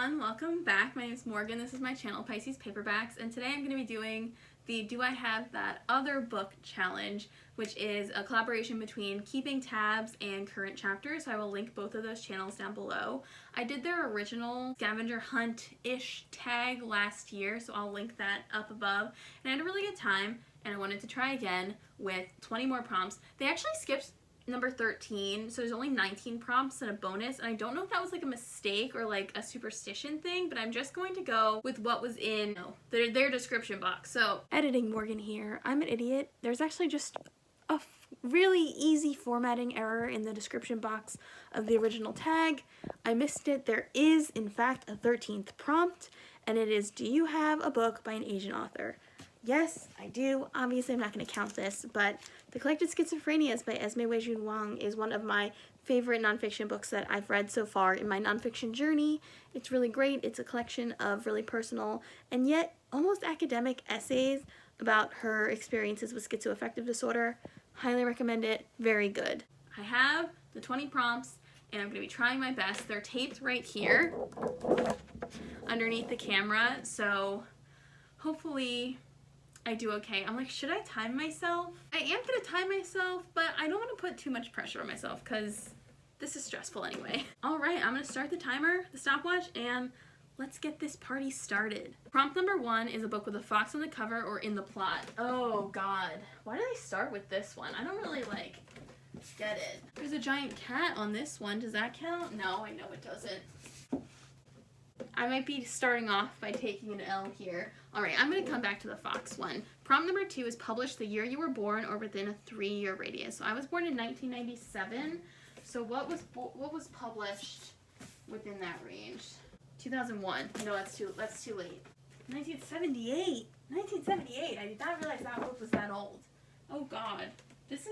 everyone, welcome back. My name is Morgan. This is my channel, Pisces Paperbacks, and today I'm going to be doing the Do I Have That Other Book challenge, which is a collaboration between Keeping Tabs and Current Chapters. So I will link both of those channels down below. I did their original scavenger hunt-ish tag last year, so I'll link that up above. And I had a really good time, and I wanted to try again with 20 more prompts. They actually skipped number 13, so there's only 19 prompts and a bonus, and I don't know if that was like a mistake or like a superstition thing, but I'm just going to go with what was in their description box. So, editing Morgan here, I'm an idiot. There's actually just a really easy formatting error in the description box of the original tag. I missed it. There is, in fact, a 13th prompt, and it is, do you have a book by an Asian author? Yes, I do. Obviously, I'm not going to count this, but The Collected Schizophrenias by Esme Weijun Wang is one of my favorite nonfiction books that I've read so far in my nonfiction journey. It's really great. It's a collection of really personal and yet almost academic essays about her experiences with schizoaffective disorder. Highly recommend it. Very good. I have the 20 prompts, and I'm going to be trying my best. They're taped right here underneath the camera, so hopefully I do okay. I'm like, should I time myself? I am gonna time myself, but I don't want to put too much pressure on myself because this is stressful anyway. All right, I'm gonna start the timer, the stopwatch, and let's get this party started. Prompt number 1 is a book with a fox on the cover or in the plot. Oh God, why do they start with this one? I don't really get it. There's a giant cat on this one. Does that count? No, I know it doesn't. I might be starting off by taking an L here. Alright, I'm going to come back to the fox one. Prompt number 2 is published the year you were born or within a 3-year radius. So I was born in 1997. So what was published within that range? 2001. No, that's too late. 1978. 1978. I did not realize that book was that old. Oh God. This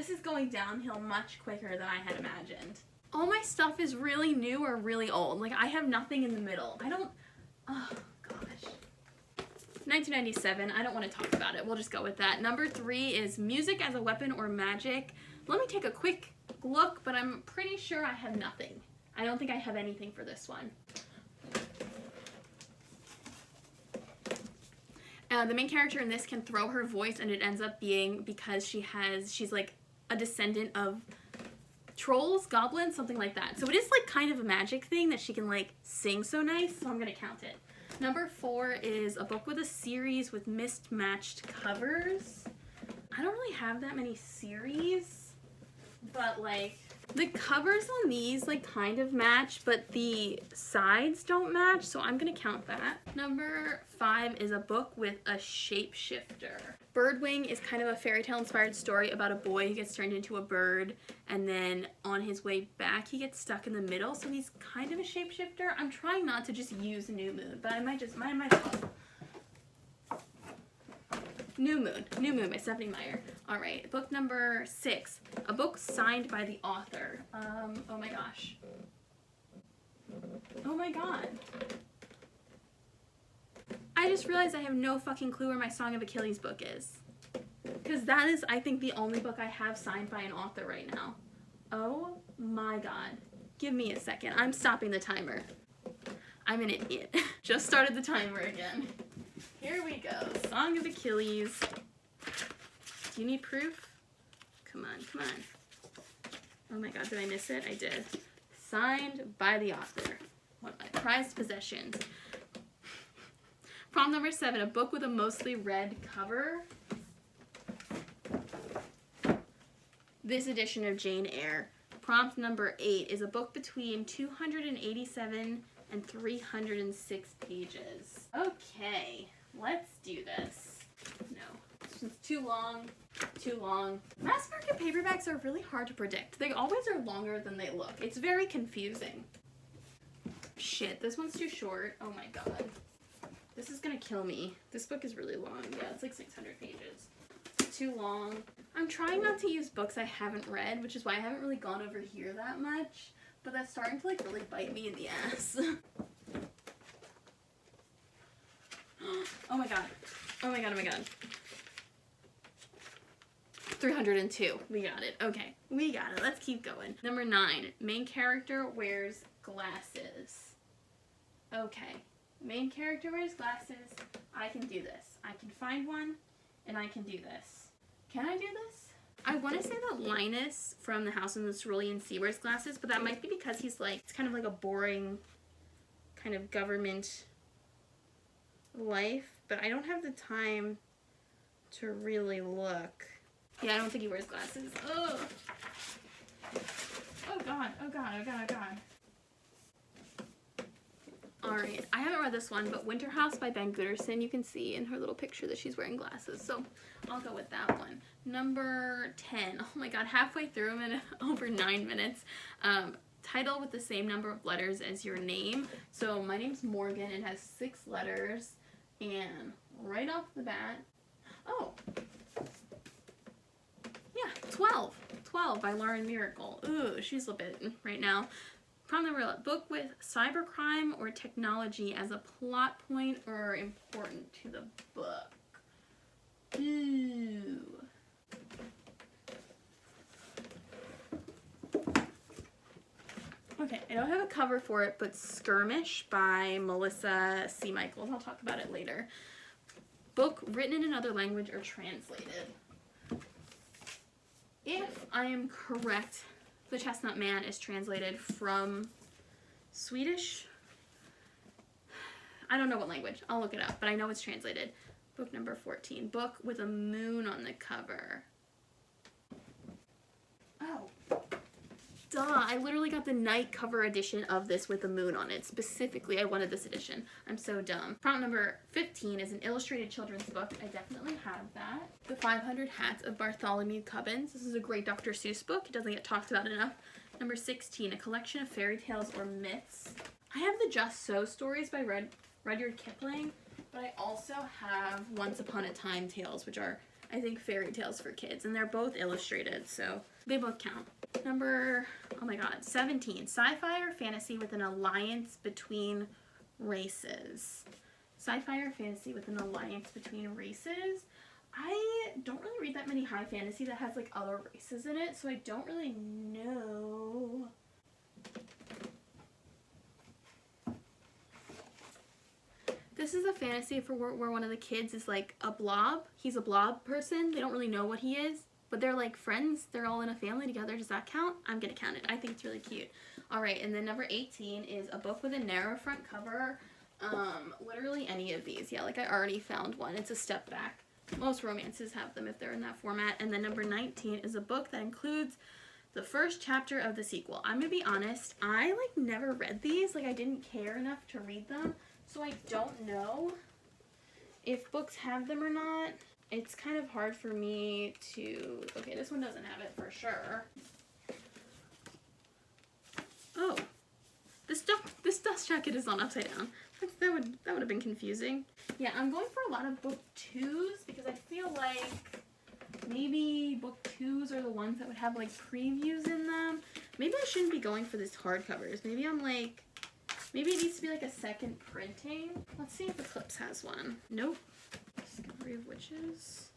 is going downhill much quicker than I had imagined. All my stuff is really new or really old. Like, I have nothing in the middle. Oh, gosh. 1997, I don't want to talk about it. We'll just go with that. Number 3 is music as a weapon or magic. Let me take a quick look, but I'm pretty sure I have nothing. I don't think I have anything for this one. The main character in this can throw her voice, and it ends up being because she's like a descendant of trolls, goblins, something like that. So it is like kind of a magic thing that she can like sing so nice, so I'm gonna count it. Number 4 is a book with a series with mismatched covers. I don't really have that many series, but like the covers on these like kind of match, but the sides don't match, so I'm gonna count that. Number 5 is a book with a shapeshifter. Birdwing is kind of a fairy tale inspired story about a boy who gets turned into a bird, and then on his way back he gets stuck in the middle, so he's kind of a shapeshifter. I'm trying not to just use New Moon, but I might just, New Moon by Stephenie Meyer. Alright, book number 6, a book signed by the author. Oh my gosh. Oh my God. I just realized I have no fucking clue where my Song of Achilles book is. Because that is, I think, the only book I have signed by an author right now. Oh my God. Give me a second. I'm stopping the timer. I'm an idiot. Just started the timer again. Here we go. Song of Achilles. Do you need proof? Come on, come on. Oh my God, did I miss it? I did. Signed by the author. One of my prized possessions. Prompt number 7, a book with a mostly red cover. This edition of Jane Eyre. Prompt number 8 is a book between 287 and 306 pages. Okay, let's do this. No, this one's too long, too long. Mass market paperbacks are really hard to predict. They always are longer than they look. It's very confusing. Shit, this one's too short. Oh my God. This is gonna kill me. This book is really long. Yeah, it's like 600 pages. Too long. I'm trying not to use books I haven't read, which is why I haven't really gone over here that much, but that's starting to like really bite me in the ass. Oh my God. Oh my God, oh my God. 302. We got it. Okay, we got it. Let's keep going. Number 9. Main character wears glasses. Okay. Main character wears glasses. I can do this. I can find one, and I can do this. Can I do this? I want to say that Linus from the House in the Cerulean Sea wears glasses, but that might be because he's like, it's kind of like a boring kind of government life, but I don't have the time to really look. Yeah, I don't think he wears glasses. Ugh. Oh god, oh god, oh god, oh god. Alright, I haven't read this one, but Winterhouse by Ben Guterson, you can see in her little picture that she's wearing glasses, so I'll go with that one. Number 10. Oh my god, halfway through I'm in over 9 minutes. Title with the same number of letters as your name. So my name's Morgan, it has 6 letters, and right off the bat, oh, yeah, 12. 12 by Lauren Myracle. Ooh, she's a bit right now. Prompt number 11. Book with cybercrime or technology as a plot point or important to the book. Ooh. Okay, I don't have a cover for it, but Skirmish by Melisa C. Michaels. I'll talk about it later. Book written in another language or translated. If I am correct, The Chestnut Man is translated from Swedish. I don't know what language. I'll look it up, but I know it's translated. Book number 14. Book with a moon on the cover. Oh. Duh, I literally got the night cover edition of this with the moon on it. Specifically, I wanted this edition. I'm so dumb. Prompt number 15 is an illustrated children's book. I definitely have that. The 500 Hats of Bartholomew Cubbins. This is a great Dr. Seuss book. It doesn't get talked about enough. Number 16, a collection of fairy tales or myths. I have the Just So stories by Rudyard Kipling, but I also have Once Upon a Time tales, which are, I think, fairy tales for kids, and they're both illustrated, so they both count. Number, oh my god, 17, sci-fi or fantasy with an alliance between races. Sci-fi or fantasy with an alliance between races. I don't really read that many high fantasy that has like other races in it, so I don't really know. This is a fantasy for where one of the kids is like a blob. He's a blob person. They don't really know what he is, but they're like friends. They're all in a family together. Does that count? I'm gonna count it. I think it's really cute. All right, and then number 18 is a book with a narrow front cover. Literally any of these. Yeah, like I already found one. It's a step back. Most romances have them if they're in that format. And then number 19 is a book that includes the first chapter of the sequel. I'm gonna be honest, I like never read these. Like I didn't care enough to read them, so I don't know if books have them or not. It's kind of hard for me to, okay, this one doesn't have it for sure. Oh, this dust jacket is on upside down. That would have been confusing. Yeah, I'm going for a lot of book 2s because I feel like maybe book 2s are the ones that would have like previews in them. Maybe I shouldn't be going for these hardcovers. Maybe I'm like, maybe it needs to be like a second printing. Let's see if Eclipse has one. Nope. Discovery of Witches.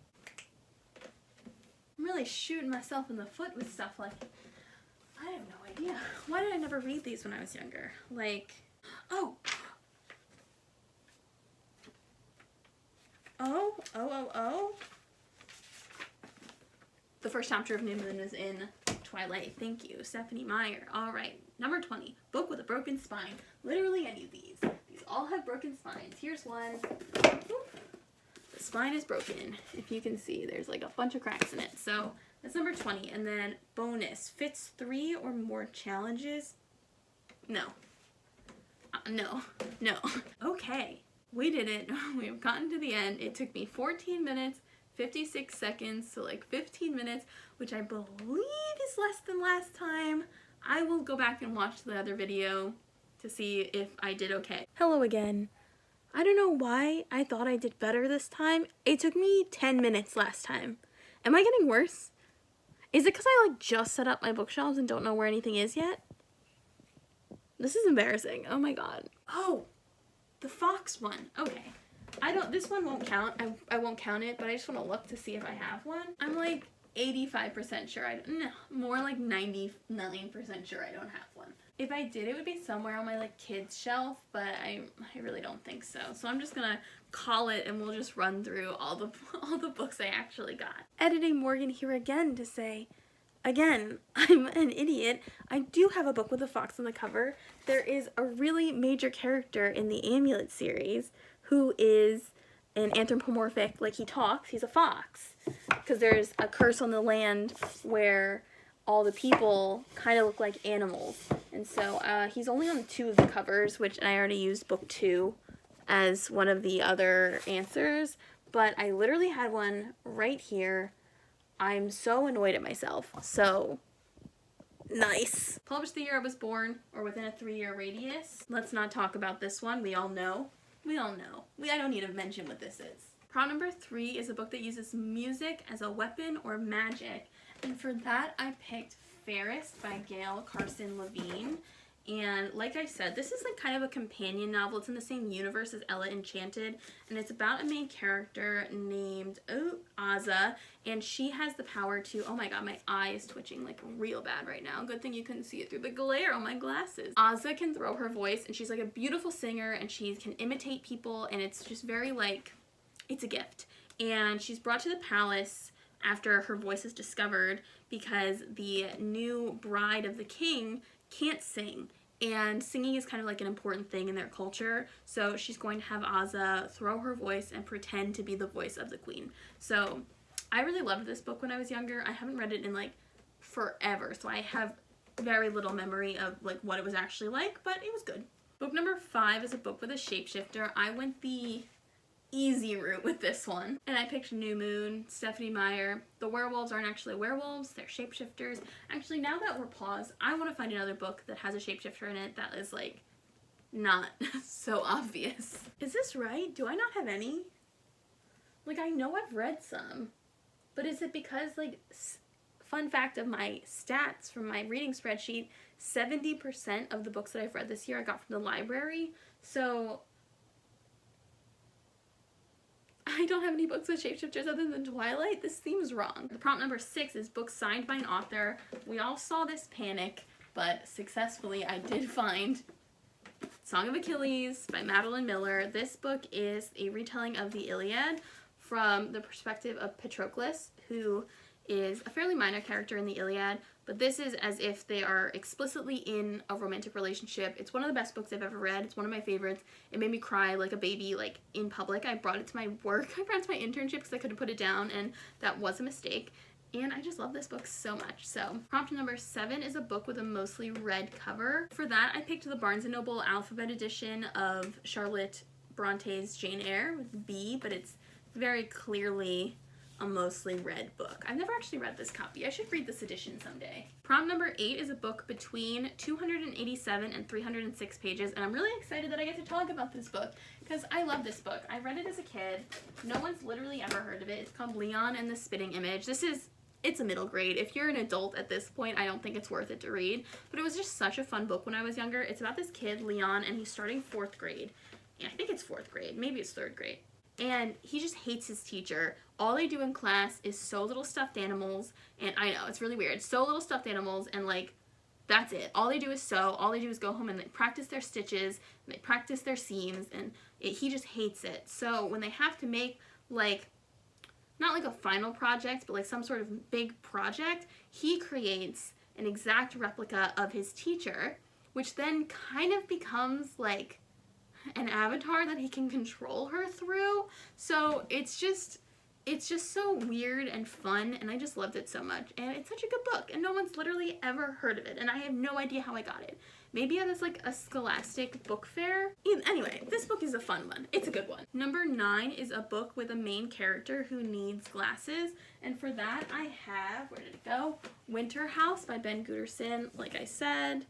I'm really shooting myself in the foot with stuff like, I have no idea. Why did I never read these when I was younger? Like, oh. Oh. The first chapter of New Moon is in Twilight. Thank you, Stephenie Meyer. All right, number 20, book with a broken spine. Literally any of these. These all have broken spines. Here's one. The spine is broken. If you can see, there's like a bunch of cracks in it. So that's number 20. And then bonus, fits 3 or more challenges. No. No. Okay. We did it. We've gotten to the end. It took me 14 minutes, 56 seconds, so like 15 minutes, which I believe is less than last time. I will go back and watch the other video to see if I did okay. Hello again. I don't know why I thought I did better this time. It took me 10 minutes last time. Am I getting worse? Is it because I like just set up my bookshelves and don't know where anything is yet? This is embarrassing. Oh my god. Oh! The fox one. Okay. This one won't count. I won't count it, but I just want to look to see if I have one. I'm like 85% sure more like 99% sure I don't have one. If I did, it would be somewhere on my like kids shelf, but I really don't think so. So I'm just gonna call it and we'll just run through all the books I actually got. Editing Morgan here again to say, again, I'm an idiot. I do have a book with a fox on the cover. There is a really major character in the Amulet series who is an anthropomorphic, like he talks, he's a fox. Because there's a curse on the land where all the people kind of look like animals. And so he's only on 2 of the covers, which I already used book 2 as one of the other answers. But I literally had one right here. I'm so annoyed at myself. So, nice. Published the year I was born, or within a 3-year radius. Let's not talk about this one. We all know. We all know. I don't need to mention what this is. Prompt number 3 is a book that uses music as a weapon or magic. And for that, I picked Fairest by Gail, Carson, Levine. And like I said, this is like kind of a companion novel. It's in the same universe as Ella Enchanted. And it's about a main character named Aza. And she has the power to, oh my god, my eye is twitching like real bad right now. Good thing you couldn't see it through the glare on my glasses. Aza can throw her voice and she's like a beautiful singer and she can imitate people. And it's just very like, it's a gift. And she's brought to the palace after her voice is discovered because the new bride of the king can't sing. And singing is kind of like an important thing in their culture. So she's going to have Aza throw her voice and pretend to be the voice of the queen. So I really loved this book when I was younger. I haven't read it in like forever. So I have very little memory of like what it was actually like, but it was good. Book number 5 is a book with a shapeshifter. I went the easy route with this one. And I picked New Moon, Stephenie Meyer. The werewolves aren't actually werewolves, they're shapeshifters. Actually, now that we're paused, I want to find another book that has a shapeshifter in it that is like not so obvious. Is this right? Do I not have any? Like, I know I've read some, but is it because like, fun fact of my stats from my reading spreadsheet, 70% of the books that I've read this year I got from the library. So I don't have any books with shapeshifters other than Twilight. This seems wrong. The prompt number 6 is books signed by an author. We all saw this panic, but successfully I did find Song of Achilles by Madeline Miller. This book is a retelling of the Iliad from the perspective of Patroclus, who is a fairly minor character in the Iliad, but this is as if they are explicitly in a romantic relationship. It's one of the best books I've ever read. It's one of my favorites. It made me cry like a baby, like in public. I brought it to my work. I brought it to my internship because I couldn't put it down, and that was a mistake. And I just love this book so much. So prompt number 7 is a book with a mostly red cover. For that, I picked the Barnes & Noble Alphabet edition of Charlotte Bronte's Jane Eyre with B, but it's very clearly a mostly red book. I've never actually read this copy. I should read this edition someday. Prompt number 8 is a book between 287 and 306 pages, and I'm really excited that I get to talk about this book because I love this book. I read it as a kid. No one's literally ever heard of it. It's called Leon and the Spitting Image. It's a middle grade. If you're an adult at this point, I don't think it's worth it to read, but it was just such a fun book when I was younger. It's about this kid, Leon, and he's starting 4th grade. Yeah, I think it's 4th grade. Maybe it's 3rd grade. And he just hates his teacher. All they do in class is sew little stuffed animals, and I know, it's really weird. Sew little stuffed animals, and like, that's it. All they do is sew. All they do is go home and they practice their stitches, and they practice their seams, and he just hates it. So when they have to make, like, not like a final project, but like some sort of big project, he creates an exact replica of his teacher, which then kind of becomes like an avatar that he can control her through. So it's just so weird and fun, and I just loved it so much. And it's such a good book, and no one's literally ever heard of it, and I have no idea how I got it. Maybe I was like a Scholastic book fair. Anyway, this book is a fun one. It's a good one. Number 9 is a book with a main character who needs glasses, and for that I have, where did it go? Winterhouse by Ben Guterson, like I said.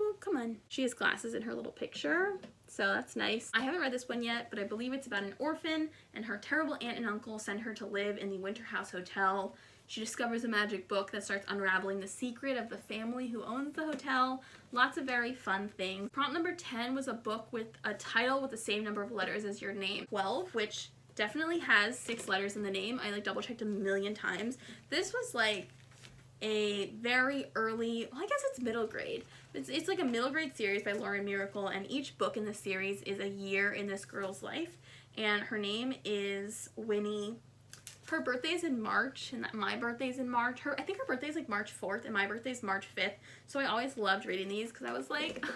Ooh, come on. She has glasses in her little picture, so that's nice. I haven't read this one yet, but I believe it's about an orphan, and her terrible aunt and uncle send her to live in the Winterhouse Hotel. She discovers a magic book that starts unraveling the secret of the family who owns the hotel. Lots of very fun things. Prompt number 10 was a book with a title with the same number of letters as your name. 12, which definitely has 6 letters in the name. I like double checked a million times. This was like a very early, well, I guess it's middle grade, It's like a middle grade series by Lauren Myracle, and each book in the series is a year in this girl's life, and her name is Winnie. Her birthday's in March, and my birthday's in March. I think her birthday's like March 4th, and my birthday's March 5th, so I always loved reading these because I was like,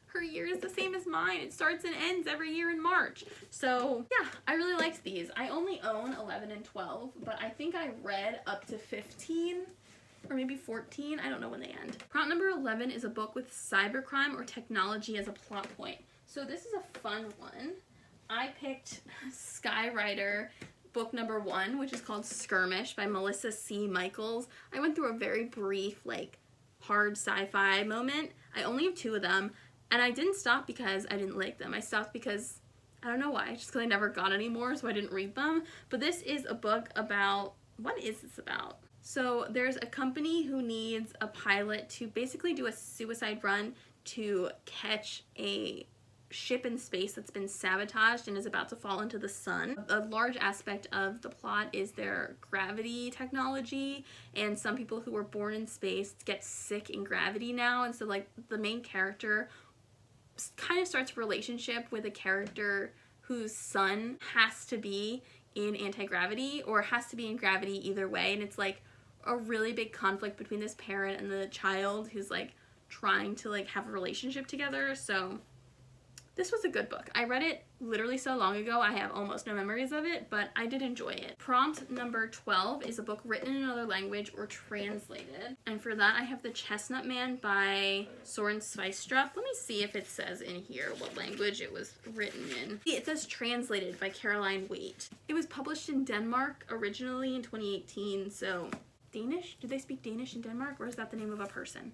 her year is the same as mine. It starts and ends every year in March. So yeah, I really liked these. I only own 11 and 12, but I think I read up to 15 or maybe 14. I don't know when they end. Prompt number 11 is a book with cybercrime or technology as a plot point. So this is a fun one. I picked Skywriter book number 1, which is called Skirmish by Melisa C. Michaels. I went through a very brief, like, hard sci-fi moment. I only have 2 of them, and I didn't stop because I didn't like them. I stopped because, I don't know why, just because I never got any more, so I didn't read them. But this is a book about, what is this about? So there's a company who needs a pilot to basically do a suicide run to catch a ship in space that's been sabotaged and is about to fall into the sun. A large aspect of the plot is their gravity technology, and some people who were born in space get sick in gravity now, and so like the main character kind of starts a relationship with a character whose son has to be in anti-gravity or has to be in gravity either way, and it's like a really big conflict between this parent and the child who's like trying to like have a relationship together. So this was a good book. I read it literally so long ago, I have almost no memories of it, but I did enjoy it. Prompt number 12 is a book written in another language or translated. And for that, I have The Chestnut Man by Soren Sveistrup. Let me see if it says in here what language it was written in. It says translated by Caroline Waite. It was published in Denmark originally in 2018, so Danish? Do they speak Danish in Denmark, or is that the name of a person?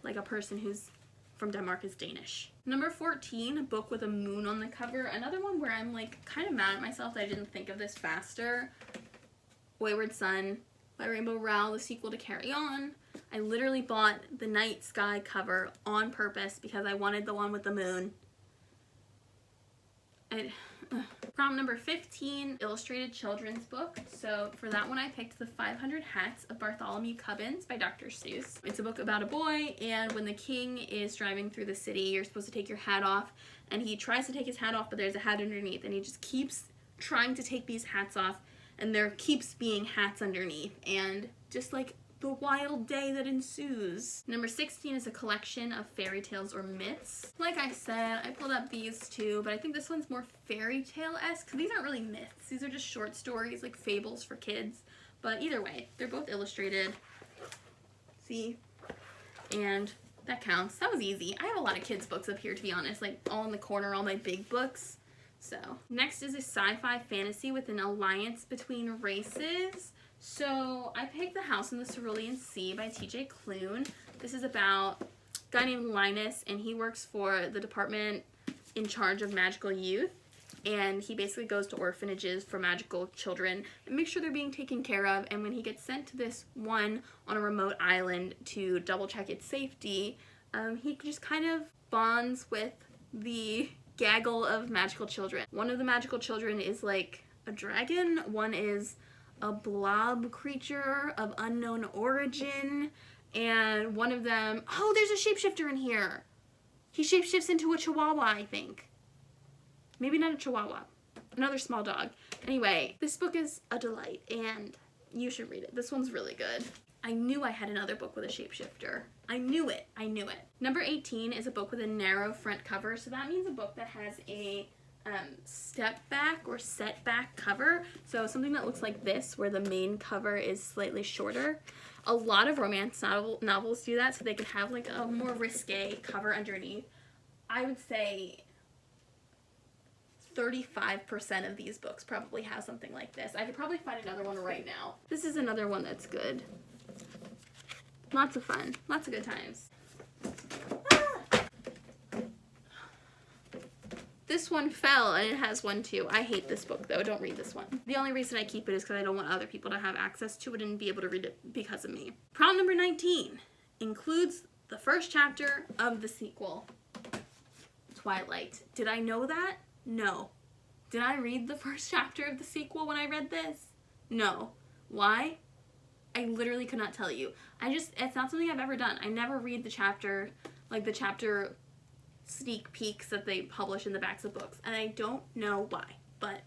Like a person who's from Denmark is Danish. Number 14, a book with a moon on the cover. Another one where I'm like kind of mad at myself that I didn't think of this faster. Wayward Son by Rainbow Rowell, the sequel to Carry On. I literally bought the night sky cover on purpose because I wanted the one with the moon. Prompt number 15, illustrated children's book. So for that one I picked The 500 Hats of Bartholomew Cubbins by Dr. Seuss. It's a book about a boy, and when the king is driving through the city, you're supposed to take your hat off, and he tries to take his hat off, but there's a hat underneath, and he just keeps trying to take these hats off, and there keeps being hats underneath, and just like the wild day that ensues. Number 16 is a collection of fairy tales or myths. Like I said, I pulled up these 2, but I think this one's more fairy tale-esque. These aren't really myths. These are just short stories, like fables for kids. But either way, they're both illustrated. See? And that counts. That was easy. I have a lot of kids' books up here, to be honest. Like, all in the corner, all my big books. So, next is a sci-fi fantasy with an alliance between races. So I picked The House in the Cerulean Sea by T.J. Klune. This is about a guy named Linus, and he works for the department in charge of magical youth, and he basically goes to orphanages for magical children and makes sure they're being taken care of. And when he gets sent to this one on a remote island to double check its safety, he just kind of bonds with the gaggle of magical children. One of the magical children is like a dragon, one is a blob creature of unknown origin, and one of them, oh, there's a shapeshifter in here. He shapeshifts into a chihuahua, I think. Maybe not a chihuahua. Another small dog. Anyway, this book is a delight, and you should read it. This one's really good. I knew I had another book with a shapeshifter. I knew it. I knew it. Number 18 is a book with a narrow front cover, so that means a book that has a step back or set back cover, so something that looks like this where the main cover is slightly shorter. A lot of romance novels do that, so they could have like a more risque cover underneath. I would say 35% of these books probably have something like this. I could probably find another one right now. This is another one that's good. Lots of fun. Lots of good times. This one fell, and it has one too. I hate this book, though. Don't read this one. The only reason I keep it is because I don't want other people to have access to it and be able to read it because of me. Prompt number 19 includes the first chapter of the sequel, Twilight. Did I know that? No. Did I read the first chapter of the sequel when I read this? No. Why? I literally could not tell you. It's not something I've ever done. I never read the chapter like the chapter sneak peeks that they publish in the backs of books, and I don't know why, but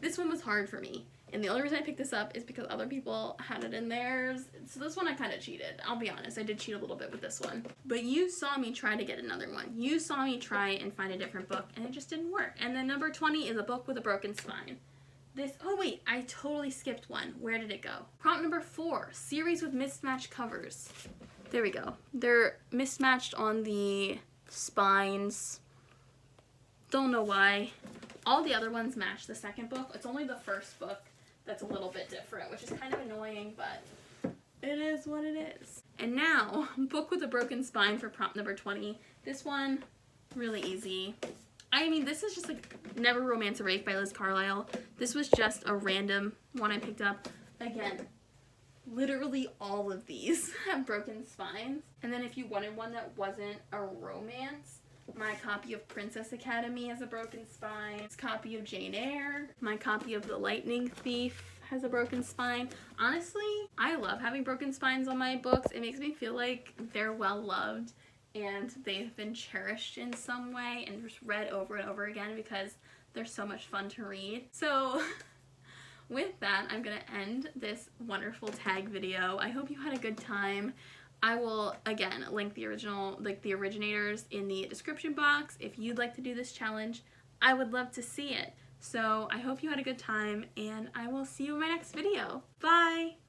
this one was hard for me. And the only reason I picked this up is because other people had it in theirs. So this one I kind of cheated. I'll be honest. I did cheat a little bit with this one. But you saw me try to get another one. You saw me try and find a different book, and it just didn't work. And then number 20 is A Book with a Broken Spine. This, oh wait, I totally skipped one. Where did it go? Prompt number 4, series with mismatched covers. There we go. They're mismatched on the spines. Don't know why. All the other ones match the second book. It's only the first book that's a little bit different, which is kind of annoying, but it is what it is. And now, Book with a Broken Spine for prompt number 20. This one, really easy. I mean, this is just like Never Romance a Wraith by Liz Carlisle. This was just a random one I picked up. Again, literally all of these have broken spines. And then if you wanted one that wasn't a romance, my copy of Princess Academy has a broken spine. This copy of Jane Eyre. My copy of The Lightning Thief has a broken spine. Honestly, I love having broken spines on my books. It makes me feel like they're well loved and they've been cherished in some way and just read over and over again because they're so much fun to read. So with that, I'm gonna end this wonderful tag video. I hope you had a good time. I will, again, link the originators in the description box. If you'd like to do this challenge, I would love to see it. So I hope you had a good time, and I will see you in my next video. Bye!